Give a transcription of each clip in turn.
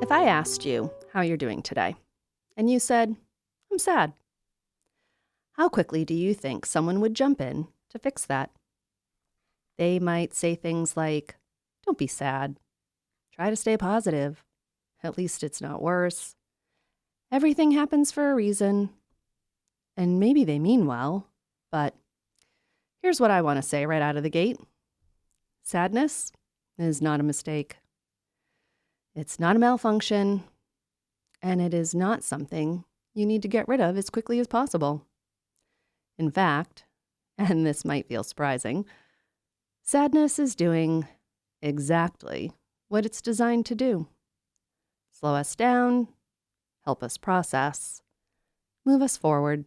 If I asked you how you're doing today, and you said, I'm sad, how quickly do you think someone would jump in to fix that? They might say things like, don't be sad. Try to stay positive. At least it's not worse. Everything happens for a reason. And maybe they mean well, but here's what I want to say right out of the gate. Sadness is not a mistake. It's not a malfunction, and it is not something you need to get rid of as quickly as possible. In fact, and this might feel surprising, sadness is doing exactly what it's designed to do. Slow us down, help us process, move us forward.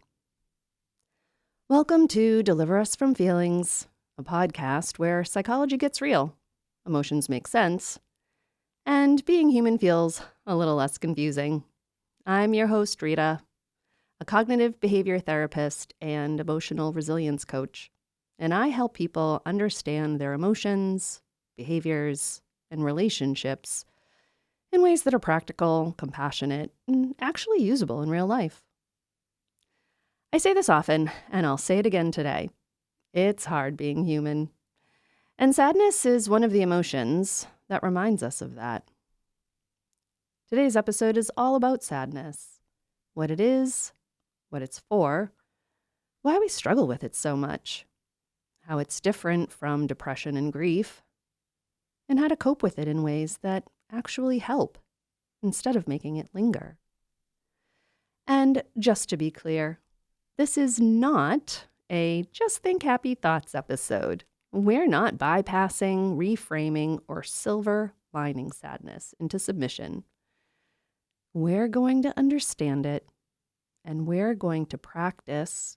Welcome to Deliver Us from Feelings, a podcast where psychology gets real, emotions make sense, and being human feels a little less confusing. I'm your host, Rita, a cognitive behavior therapist and emotional resilience coach, and I help people understand their emotions, behaviors, and relationships in ways that are practical, compassionate, and actually usable in real life. I say this often, and I'll say it again today. It's hard being human. And sadness is one of the emotions that reminds us of that. Today's episode is all about sadness, what it is, what it's for, why we struggle with it so much, how it's different from depression and grief, and how to cope with it in ways that actually help instead of making it linger. And just to be clear, this is not a just think happy thoughts episode. We're not bypassing, reframing, or silver lining sadness into submission. We're going to understand it, and we're going to practice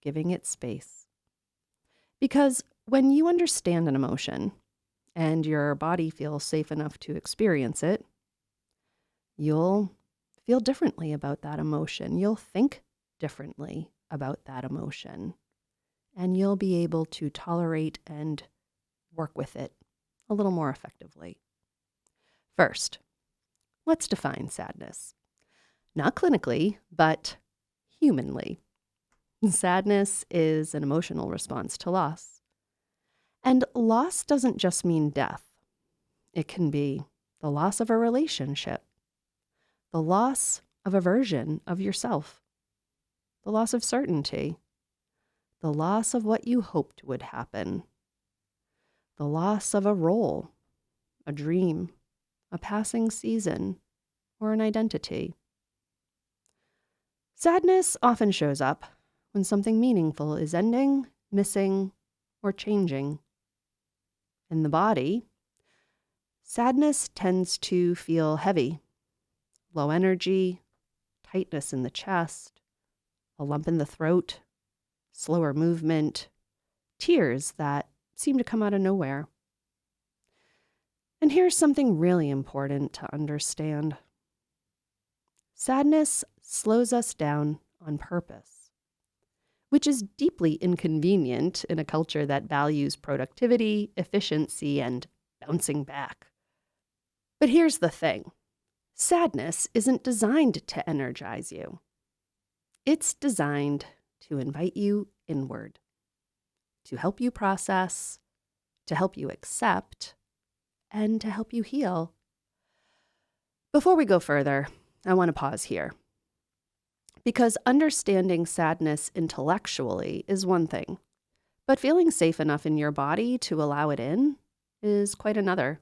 giving it space. Because when you understand an emotion, and your body feels safe enough to experience it, you'll feel differently about that emotion. You'll think differently about that emotion. And you'll be able to tolerate and work with it a little more effectively. First, let's define sadness. Not clinically, but humanly. Sadness is an emotional response to loss. And loss doesn't just mean death. It can be the loss of a relationship, the loss of a version of yourself, the loss of certainty, the loss of what you hoped would happen, the loss of a role, a dream, a passing season, or an identity. Sadness often shows up when something meaningful is ending, missing, or changing. In the body, sadness tends to feel heavy, low energy, tightness in the chest, a lump in the throat, slower movement, tears that seem to come out of nowhere. And here's something really important to understand. Sadness slows us down on purpose, which is deeply inconvenient in a culture that values productivity, efficiency, and bouncing back. But here's the thing. Sadness isn't designed to energize you. It's designed to invite you inward, to help you process, to help you accept, and to help you heal. Before we go further, I want to pause here. Because understanding sadness intellectually is one thing, but feeling safe enough in your body to allow it in is quite another.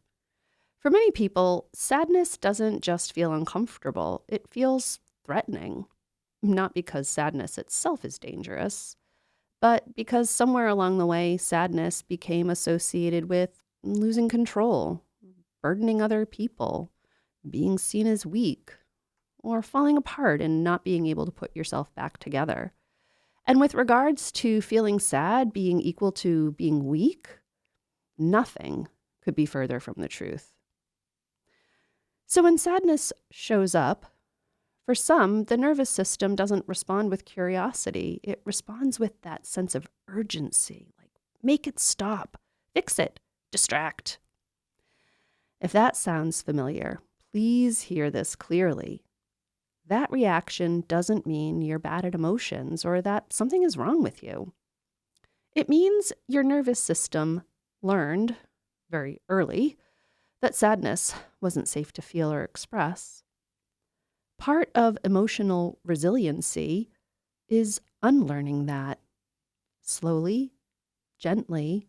For many people, sadness doesn't just feel uncomfortable, it feels threatening. Not because sadness itself is dangerous, but because somewhere along the way, sadness became associated with losing control, burdening other people, being seen as weak, or falling apart and not being able to put yourself back together. And with regards to feeling sad being equal to being weak, nothing could be further from the truth. So when sadness shows up, for some, the nervous system doesn't respond with curiosity. It responds with that sense of urgency, like make it stop, fix it, distract. If that sounds familiar, please hear this clearly. That reaction doesn't mean you're bad at emotions or that something is wrong with you. It means your nervous system learned very early that sadness wasn't safe to feel or express. Part of emotional resiliency is unlearning that, slowly, gently,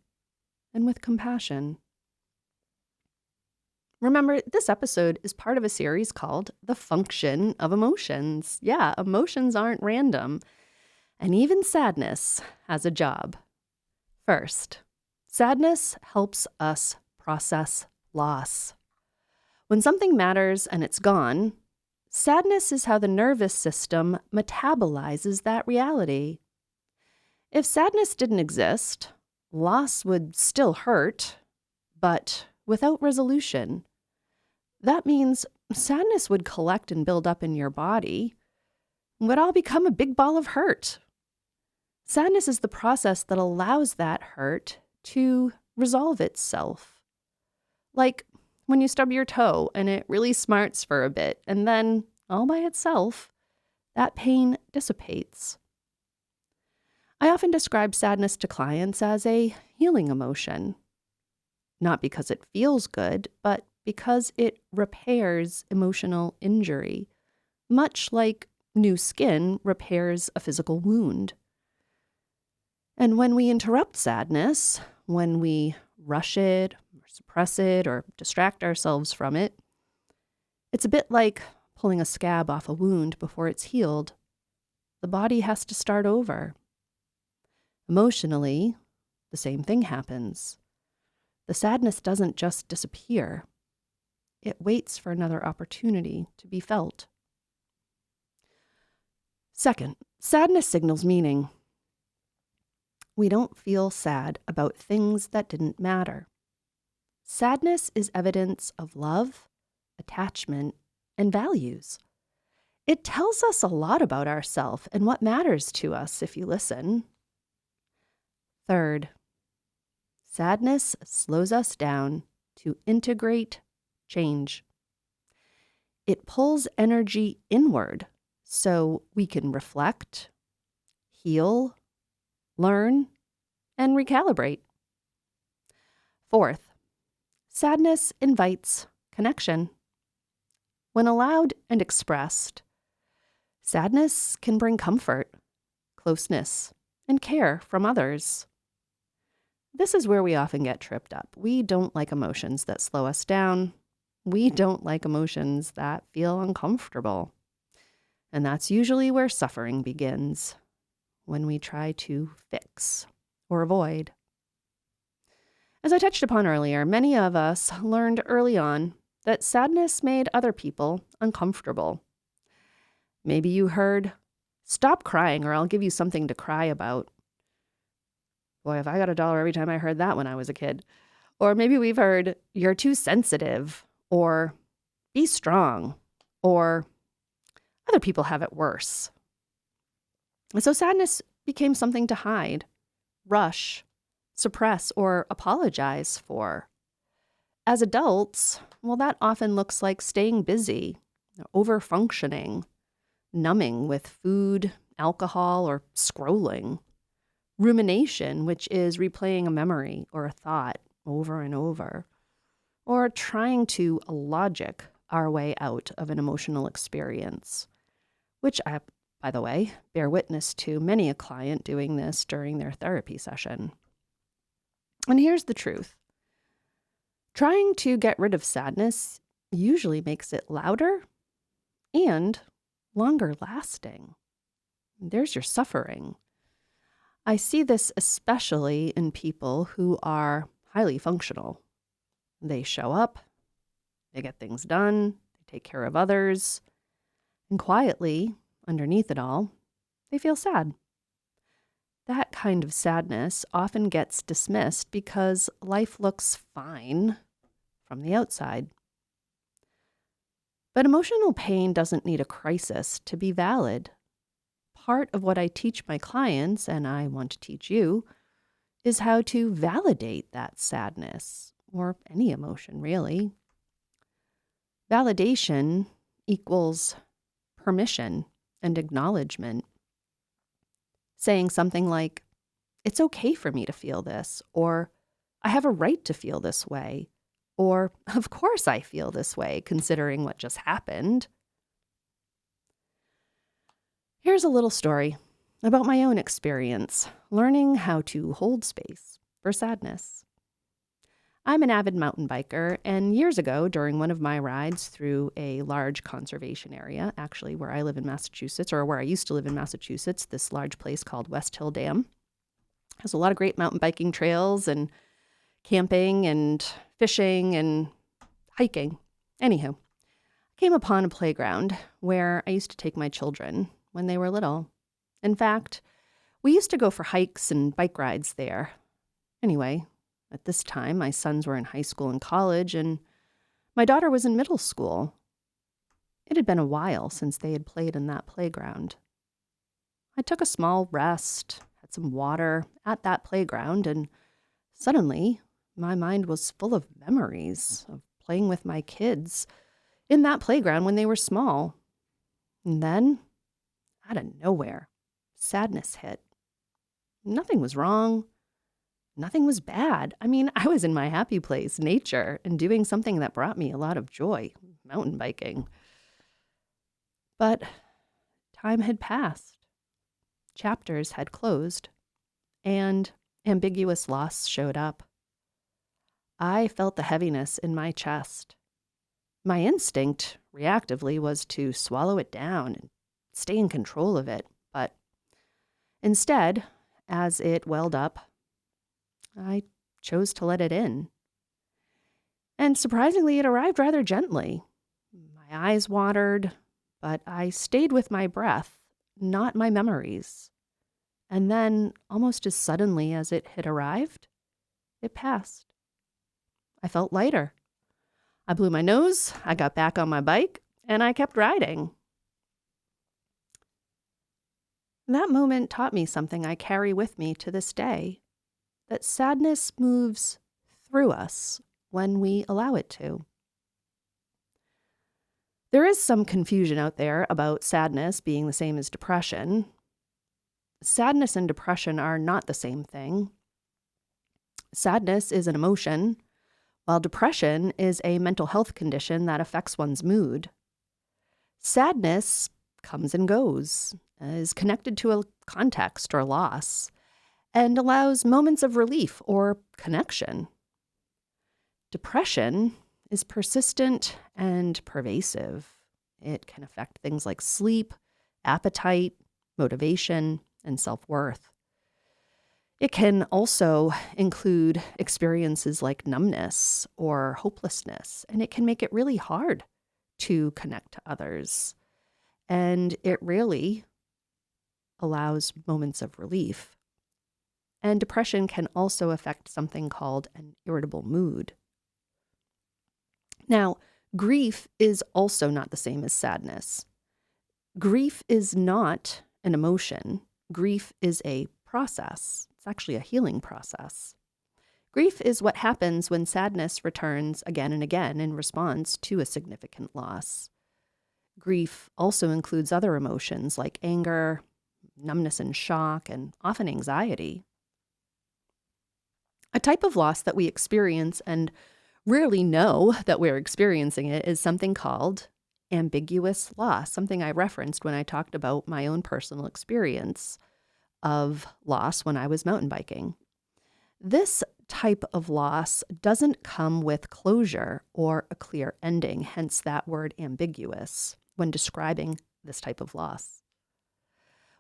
and with compassion. Remember, this episode is part of a series called The Function of Emotions. Yeah, emotions aren't random. And even sadness has a job. First, sadness helps us process loss. When something matters and it's gone, sadness is how the nervous system metabolizes that reality. If sadness didn't exist, loss would still hurt, but without resolution. That means sadness would collect and build up in your body, would all become a big ball of hurt. Sadness is the process that allows that hurt to resolve itself. Like when you stub your toe and it really smarts for a bit, and then, all by itself, that pain dissipates. I often describe sadness to clients as a healing emotion. Not because it feels good, but because it repairs emotional injury, much like new skin repairs a physical wound. And when we interrupt sadness, when we rush it, or suppress it, or distract ourselves from it, it's a bit like pulling a scab off a wound before it's healed. The body has to start over. Emotionally, the same thing happens. The sadness doesn't just disappear. It waits for another opportunity to be felt. Second, sadness signals meaning. We don't feel sad about things that didn't matter. Sadness is evidence of love, attachment, and values. It tells us a lot about ourselves and what matters to us if you listen. Third, sadness slows us down to integrate change. It pulls energy inward so we can reflect, heal, learn, and recalibrate. Fourth, sadness invites connection. When allowed and expressed, sadness can bring comfort, closeness, and care from others. This is where we often get tripped up. We don't like emotions that slow us down. We don't like emotions that feel uncomfortable. And that's usually where suffering begins, when we try to fix or avoid. As I touched upon earlier, many of us learned early on that sadness made other people uncomfortable. Maybe you heard, "Stop crying or I'll give you something to cry about." Boy, if I got $1 every time I heard that when I was a kid. Or maybe we've heard, "You're too sensitive," or "Be strong," or "Other people have it worse." And so sadness became something to hide, rush, suppress, or apologize for. As adults, well, that often looks like staying busy, over-functioning, numbing with food, alcohol, or scrolling. Rumination, which is replaying a memory or a thought over and over, or trying to logic our way out of an emotional experience, which I, by the way, bear witness to many a client doing this during their therapy session. And here's the truth. Trying to get rid of sadness usually makes it louder and longer lasting. There's your suffering. I see this especially in people who are highly functional. They show up, they get things done, they take care of others, and quietly, underneath it all, they feel sad. That kind of sadness often gets dismissed because life looks fine from the outside. But emotional pain doesn't need a crisis to be valid. Part of what I teach my clients, and I want to teach you, is how to validate that sadness, or any emotion really. Validation equals permission and acknowledgement. Saying something like, it's okay for me to feel this, or I have a right to feel this way, or of course I feel this way considering what just happened. Here's a little story about my own experience learning how to hold space for sadness. I'm an avid mountain biker, and years ago, during one of my rides through a large conservation area, actually where I live in Massachusetts, or where I used to live in Massachusetts, this large place called West Hill Dam has a lot of great mountain biking trails and camping and fishing and hiking. Anywho, I came upon a playground where I used to take my children when they were little. In fact, we used to go for hikes and bike rides there. Anyway, at this time, my sons were in high school and college, and my daughter was in middle school. It had been a while since they had played in that playground. I took a small rest, had some water at that playground, and suddenly my mind was full of memories of playing with my kids in that playground when they were small. And then, out of nowhere, sadness hit. Nothing was wrong. Nothing was bad. I mean, I was in my happy place, nature, and doing something that brought me a lot of joy, mountain biking. But time had passed. Chapters had closed, and ambiguous loss showed up. I felt the heaviness in my chest. My instinct, reactively, was to swallow it down and stay in control of it, but instead, as it welled up, I chose to let it in. And surprisingly, it arrived rather gently. My eyes watered, but I stayed with my breath, not my memories. And then, almost as suddenly as it had arrived, it passed. I felt lighter. I blew my nose, I got back on my bike, and I kept riding. That moment taught me something I carry with me to this day, that sadness moves through us when we allow it to. There is some confusion out there about sadness being the same as depression. Sadness and depression are not the same thing. Sadness is an emotion, while depression is a mental health condition that affects one's mood. Sadness comes and goes, is connected to a context or loss, and allows moments of relief or connection. Depression is persistent and pervasive. It can affect things like sleep, appetite, motivation, and self-worth. It can also include experiences like numbness or hopelessness, and it can make it really hard to connect to others. And it really allows moments of relief. And depression can also affect something called an irritable mood. Now, grief is also not the same as sadness. Grief is not an emotion. Grief is a process. It's actually a healing process. Grief is what happens when sadness returns again and again in response to a significant loss. Grief also includes other emotions like anger, numbness and shock, and often anxiety. A type of loss that we experience and rarely know that we're experiencing it is something called ambiguous loss, something I referenced when I talked about my own personal experience of loss when I was mountain biking. This type of loss doesn't come with closure or a clear ending, hence that word ambiguous when describing this type of loss.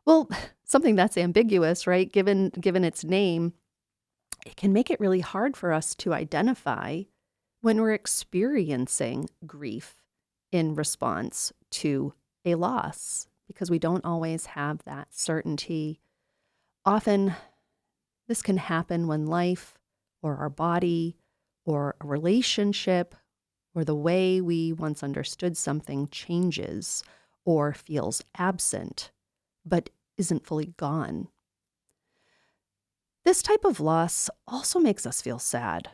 Well, something that's ambiguous, right, given its name, it can make it really hard for us to identify when we're experiencing grief in response to a loss, because we don't always have that certainty. Often, this can happen when life or our body or a relationship or the way we once understood something changes or feels absent, but isn't fully gone. This type of loss also makes us feel sad,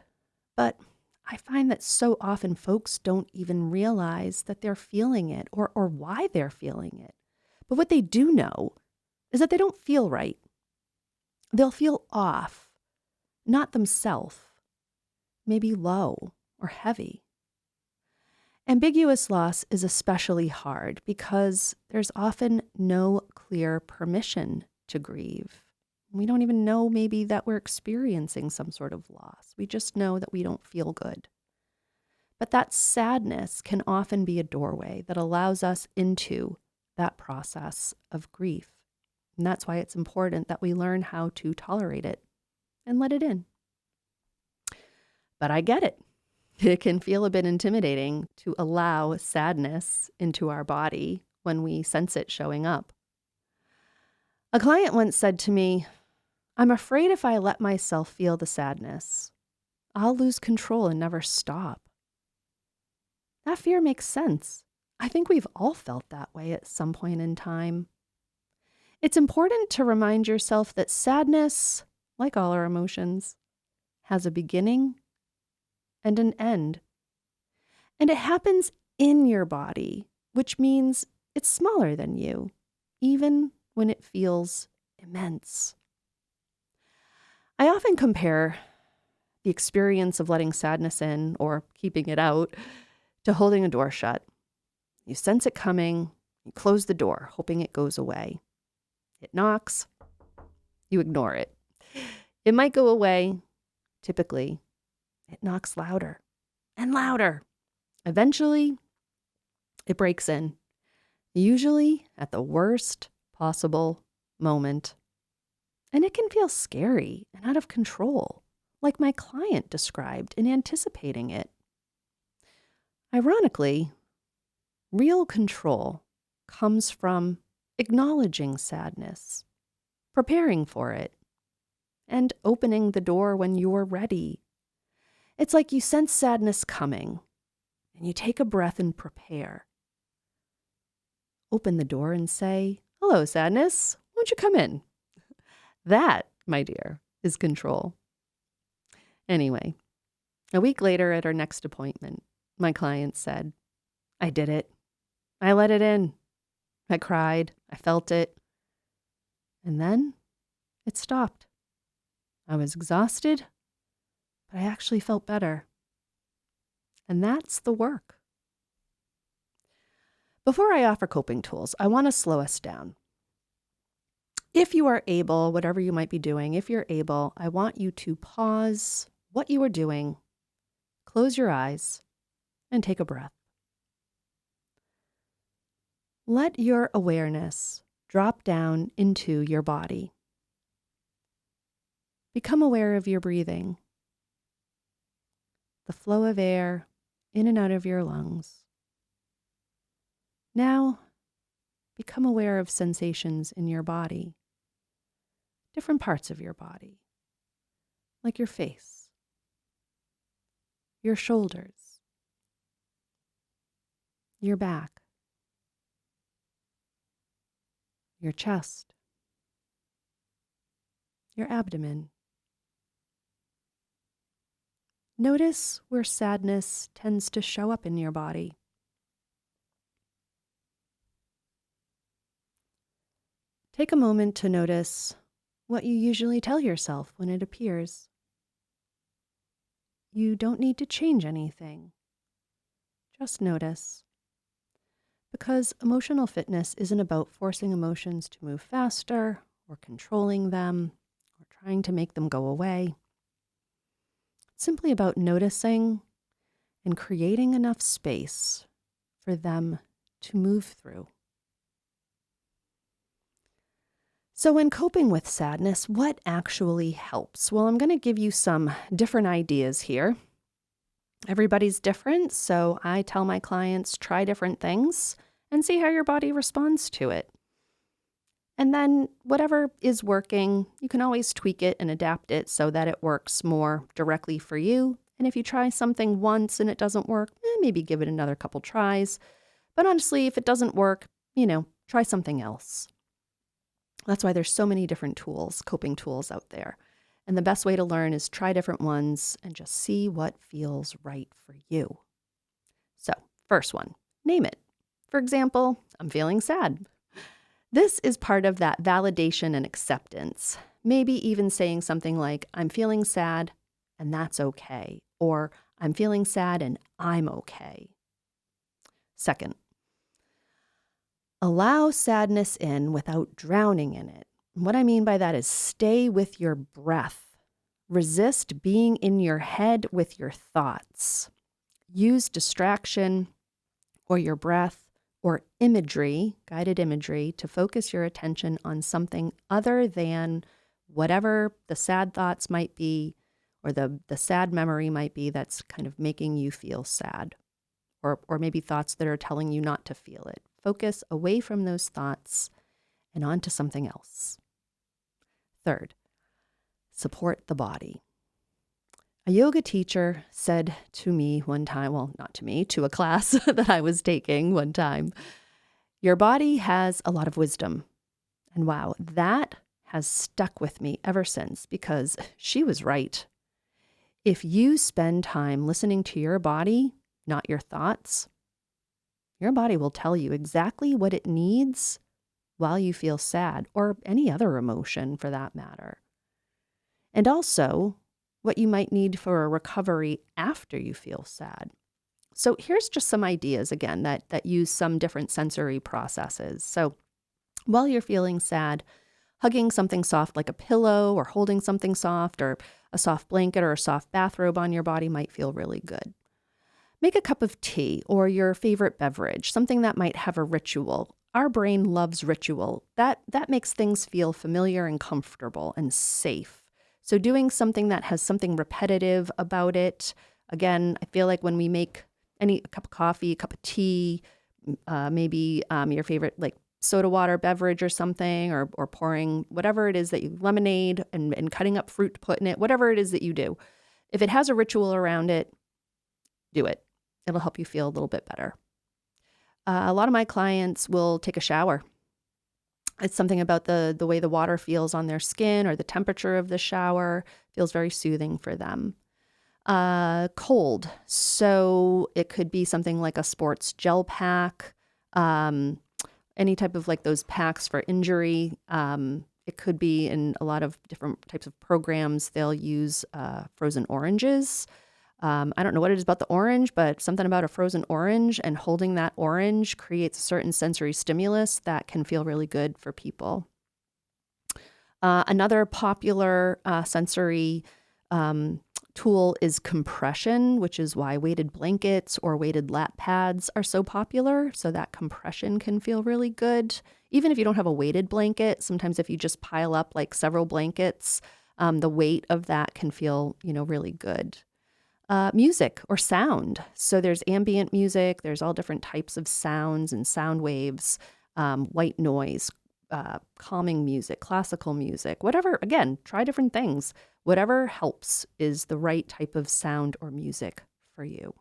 but I find that so often folks don't even realize that they're feeling it or why they're feeling it. But what they do know is that they don't feel right. They'll feel off, not themselves, maybe low or heavy. Ambiguous loss is especially hard because there's often no clear permission to grieve. We don't even know maybe that we're experiencing some sort of loss. We just know that we don't feel good. But that sadness can often be a doorway that allows us into that process of grief. And that's why it's important that we learn how to tolerate it and let it in. But I get it. It can feel a bit intimidating to allow sadness into our body when we sense it showing up. A client once said to me, "I'm afraid if I let myself feel the sadness, I'll lose control and never stop." That fear makes sense. I think we've all felt that way at some point in time. It's important to remind yourself that sadness, like all our emotions, has a beginning and an end. And it happens in your body, which means it's smaller than you, even when it feels immense. I often compare the experience of letting sadness in or keeping it out to holding a door shut. You sense it coming, you close the door, hoping it goes away. It knocks, you ignore it. It might go away. Typically, it knocks louder and louder. Eventually, it breaks in, usually at the worst possible moment. And it can feel scary and out of control, like my client described in anticipating it. Ironically, real control comes from acknowledging sadness, preparing for it, and opening the door when you're ready. It's like you sense sadness coming, and you take a breath and prepare. Open the door and say, "Hello, sadness. Won't you come in?" That, my dear, is control. Anyway, a week later at our next appointment, my client said, "I did it. I let it in. I cried. I felt it. And then it stopped. I was exhausted, but I actually felt better." And that's the work. Before I offer coping tools, I want to slow us down. If you are able, whatever you might be doing, if you're able, I want you to pause what you are doing, close your eyes, and take a breath. Let your awareness drop down into your body. Become aware of your breathing, the flow of air in and out of your lungs. Now, become aware of sensations in your body, different parts of your body, like your face, your shoulders, your back, your chest, your abdomen. Notice where sadness tends to show up in your body. Take a moment to notice what you usually tell yourself when it appears. You don't need to change anything. Just notice. Because emotional fitness isn't about forcing emotions to move faster or controlling them or trying to make them go away. It's simply about noticing and creating enough space for them to move through. So when coping with sadness, what actually helps? Well, I'm going to give you some different ideas here. Everybody's different, so I tell my clients, try different things and see how your body responds to it. And then whatever is working, you can always tweak it and adapt it so that it works more directly for you. And if you try something once and it doesn't work, maybe give it another couple tries. But honestly, if it doesn't work, try something else. That's why there's so many different tools, coping tools out there. And the best way to learn is try different ones and just see what feels right for you. So, first one, name it. For example, I'm feeling sad. This is part of that validation and acceptance. Maybe even saying something like, I'm feeling sad and that's okay. Or I'm feeling sad and I'm okay. Second, allow sadness in without drowning in it. What I mean by that is stay with your breath. Resist being in your head with your thoughts. Use distraction or your breath or imagery, guided imagery, to focus your attention on something other than whatever the sad thoughts might be or the sad memory might be that's kind of making you feel sad, or maybe thoughts that are telling you not to feel it. Focus away from those thoughts and onto something else. Third, support the body. A yoga teacher said to me one time, well, not to me, to a class that I was taking one time, your body has a lot of wisdom. And wow, that has stuck with me ever since, because she was right. If you spend time listening to your body, not your thoughts, your body will tell you exactly what it needs while you feel sad, or any other emotion for that matter. And also what you might need for a recovery after you feel sad. So here's just some ideas, again, that use some different sensory processes. So while you're feeling sad, hugging something soft like a pillow, or holding something soft, or a soft blanket or a soft bathrobe on your body might feel really good. Make a cup of tea or your favorite beverage, something that might have a ritual. Our brain loves ritual. That makes things feel familiar and comfortable and safe. So doing something that has something repetitive about it, again, I feel like when we make a cup of coffee, a cup of tea, maybe your favorite like soda water beverage or something, or pouring whatever it is that you, lemonade and cutting up fruit to put in it, whatever it is that you do. If it has a ritual around it, do it. It'll help you feel a little bit better. A lot of my clients will take a shower. It's something about the way the water feels on their skin, or the temperature of the shower feels very soothing for them. Cold. So it could be something like a sports gel pack, any type of like those packs for injury. It could be in a lot of different types of programs. They'll use frozen oranges. I don't know what it is about the orange, but something about a frozen orange and holding that orange creates a certain sensory stimulus that can feel really good for people. Another popular sensory tool is compression, which is why weighted blankets or weighted lap pads are so popular. So that compression can feel really good. Even if you don't have a weighted blanket, sometimes if you just pile up like several blankets, the weight of that can feel, really good. Music or sound. So there's ambient music. There's all different types of sounds and sound waves, white noise, calming music, classical music, whatever. Again, try different things. Whatever helps is the right type of sound or music for you.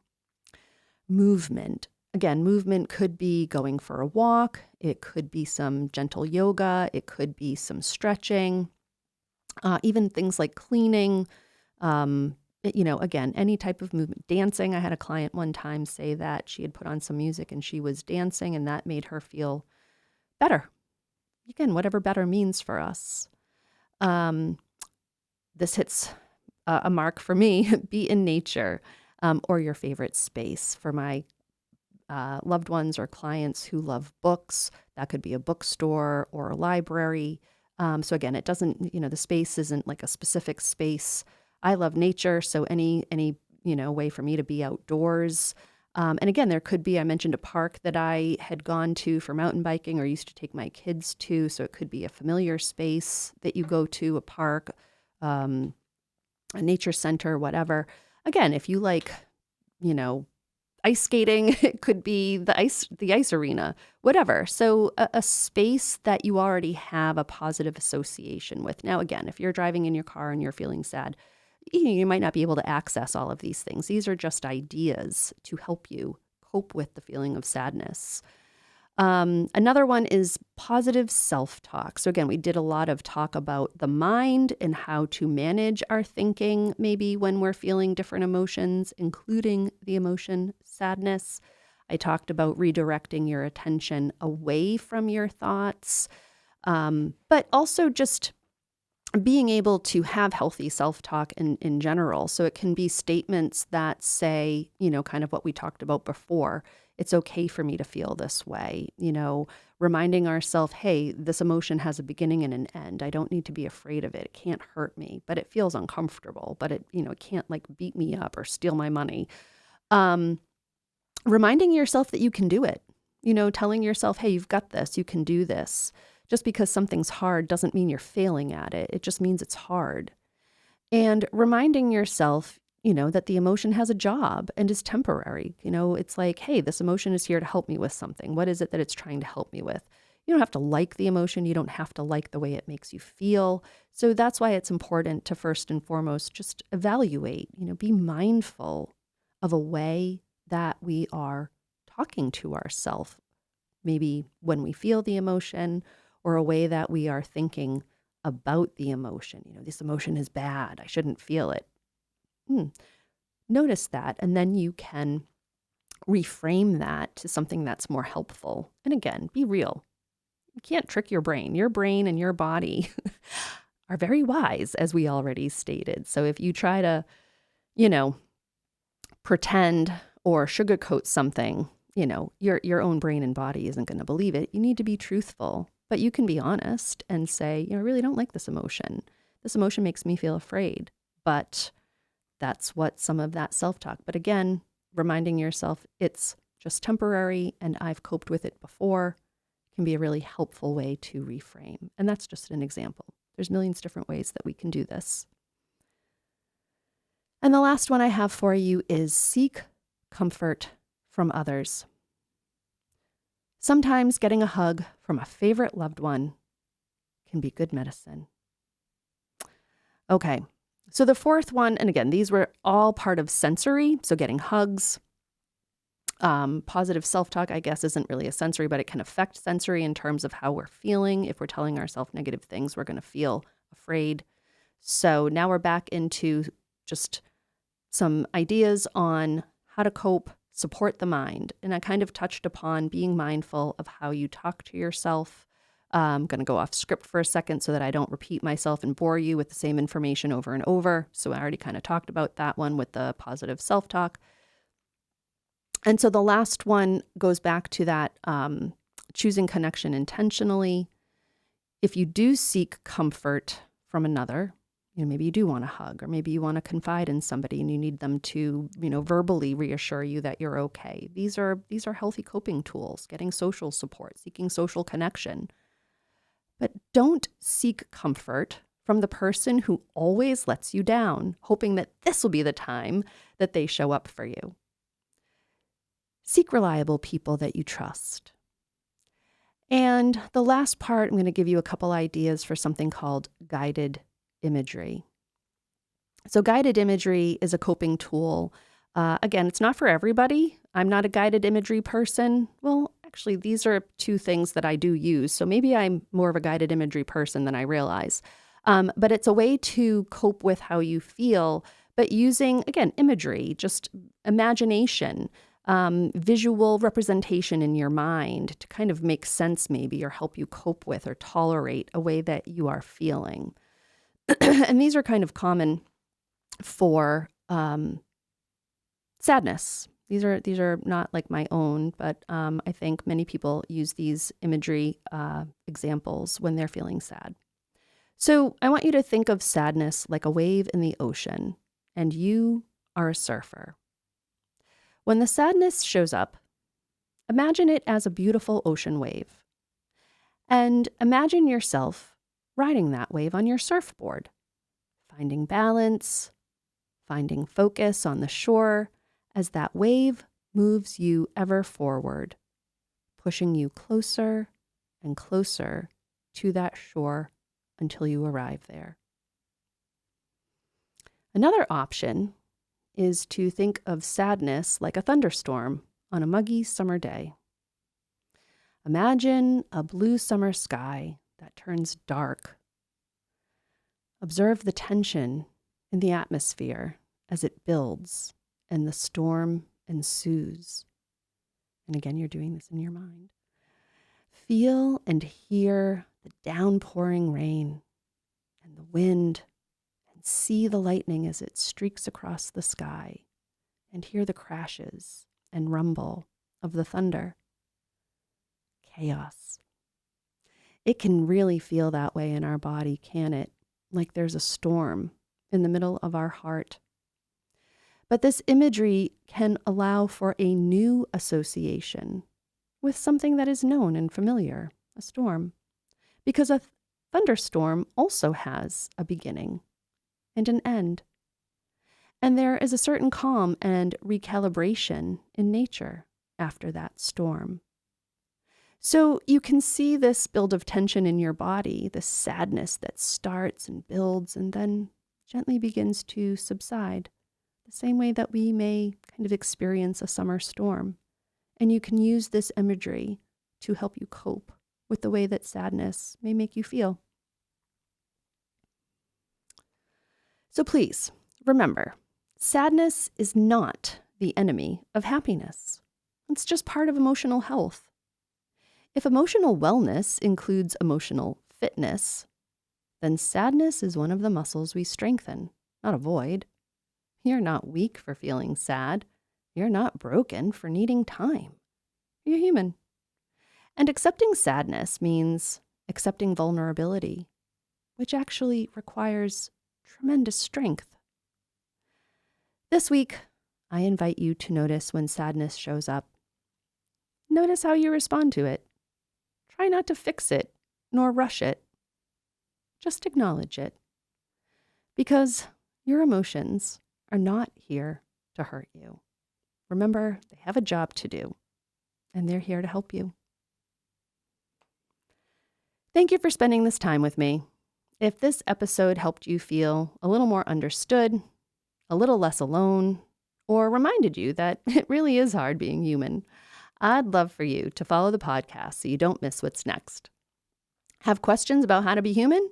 Movement. Again, movement could be going for a walk. It could be some gentle yoga. It could be some stretching, even things like cleaning. Again, any type of movement. Dancing. I had a client one time say that she had put on some music and she was dancing, and that made her feel better. Again, whatever better means for us. This hits a mark for me. Be in nature, or your favorite space. For my loved ones or clients who love books, that could be a bookstore or a library. So again, it doesn't, the space isn't like a specific space. I love nature, so any way for me to be outdoors. And again, there could be, I mentioned a park that I had gone to for mountain biking or used to take my kids to, so it could be a familiar space that you go to, a park, a nature center, whatever. Again, if you like, ice skating, it could be the ice arena, whatever. So a space that you already have a positive association with. Now, again, if you're driving in your car and you're feeling sad, you might not be able to access all of these things. These are just ideas to help you cope with the feeling of sadness. Another one is positive self-talk. So again, we did a lot of talk about the mind and how to manage our thinking, maybe when we're feeling different emotions, including the emotion sadness. I talked about redirecting your attention away from your thoughts, but also just being able to have healthy self-talk in general. So it can be statements that say, kind of what we talked about before. It's okay for me to feel this way, reminding ourselves, hey, this emotion has a beginning and an end. I don't need to be afraid of it. It can't hurt me, but it feels uncomfortable, but it can't like beat me up or steal my money. Reminding yourself that you can do it, telling yourself, hey, you've got this, you can do this. Just because something's hard doesn't mean you're failing at it. It just means it's hard. And reminding yourself, that the emotion has a job and is temporary. It's like, hey, this emotion is here to help me with something. What is it that it's trying to help me with? You don't have to like the emotion. You don't have to like the way it makes you feel. So that's why it's important to first and foremost just evaluate, be mindful of a way that we are talking to ourselves. Maybe when we feel the emotion, or a way that we are thinking about the emotion. This emotion is bad. I shouldn't feel it. Notice that, and then you can reframe that to something that's more helpful. And again, be real. You can't trick your brain. Your brain and your body are very wise, as we already stated. So if you try to, pretend or sugarcoat something, your own brain and body isn't going to believe it. You need to be truthful. But you can be honest and say, I really don't like this emotion. This emotion makes me feel afraid. But that's what some of that self-talk. But again, reminding yourself it's just temporary and I've coped with it before can be a really helpful way to reframe. And that's just an example. There's millions of different ways that we can do this. And the last one I have for you is seek comfort from others. Sometimes getting a hug from a favorite loved one can be good medicine. Okay, so the fourth one, and again, these were all part of sensory, so getting hugs. Positive self-talk, I guess, isn't really a sensory, but it can affect sensory in terms of how we're feeling. If we're telling ourselves negative things, we're going to feel afraid. So now we're back into just some ideas on how to cope, support the mind. And I kind of touched upon being mindful of how you talk to yourself. I'm going to go off script for a second so that I don't repeat myself and bore you with the same information over and over. So I already kind of talked about that one with the positive self-talk. And so the last one goes back to that choosing connection intentionally. If you do seek comfort from another, maybe you do want a hug, or maybe you want to confide in somebody and you need them to, verbally reassure you that you're okay. These are healthy coping tools, getting social support, seeking social connection. But don't seek comfort from the person who always lets you down, hoping that this will be the time that they show up for you. Seek reliable people that you trust. And the last part, I'm going to give you a couple ideas for something called guided imagery. So guided imagery is a coping tool. Again, it's not for everybody. I'm not a guided imagery person. Well, actually, these are two things that I do use. So maybe I'm more of a guided imagery person than I realize. But it's a way to cope with how you feel, but using, again, imagery, just imagination, visual representation in your mind to kind of make sense maybe, or help you cope with or tolerate a way that you are feeling. And these are kind of common for sadness. These are not like my own, but I think many people use these imagery examples when they're feeling sad. So I want you to think of sadness like a wave in the ocean, and you are a surfer. When the sadness shows up, imagine it as a beautiful ocean wave. And imagine yourself riding that wave on your surfboard, finding balance, finding focus on the shore as that wave moves you ever forward, pushing you closer and closer to that shore until you arrive there. Another option is to think of sadness like a thunderstorm on a muggy summer day. Imagine a blue summer sky that turns dark. Observe the tension in the atmosphere as it builds and the storm ensues. And again, you're doing this in your mind. Feel and hear the downpouring rain and the wind, and see the lightning as it streaks across the sky, and hear the crashes and rumble of the thunder. Chaos. It can really feel that way in our body, can it? Like there's a storm in the middle of our heart. But this imagery can allow for a new association with something that is known and familiar, a storm. Because a thunderstorm also has a beginning and an end. And there is a certain calm and recalibration in nature after that storm. So you can see this build of tension in your body, this sadness that starts and builds and then gently begins to subside, the same way that we may kind of experience a summer storm. And you can use this imagery to help you cope with the way that sadness may make you feel. So please, remember, sadness is not the enemy of happiness. It's just part of emotional health. If emotional wellness includes emotional fitness, then sadness is one of the muscles we strengthen, not avoid. You're not weak for feeling sad. You're not broken for needing time. You're human. And accepting sadness means accepting vulnerability, which actually requires tremendous strength. This week, I invite you to notice when sadness shows up. Notice how you respond to it. Try not to fix it, nor rush it. Just acknowledge it. Because your emotions are not here to hurt you. Remember, they have a job to do, and they're here to help you. Thank you for spending this time with me. If this episode helped you feel a little more understood, a little less alone, or reminded you that it really is hard being human, I'd love for you to follow the podcast so you don't miss what's next. Have questions about how to be human?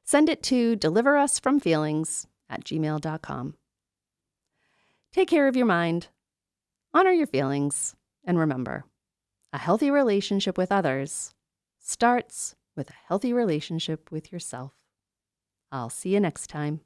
Send it to deliverusfromfeelings@gmail.com. Take care of your mind, honor your feelings, and remember, a healthy relationship with others starts with a healthy relationship with yourself. I'll see you next time.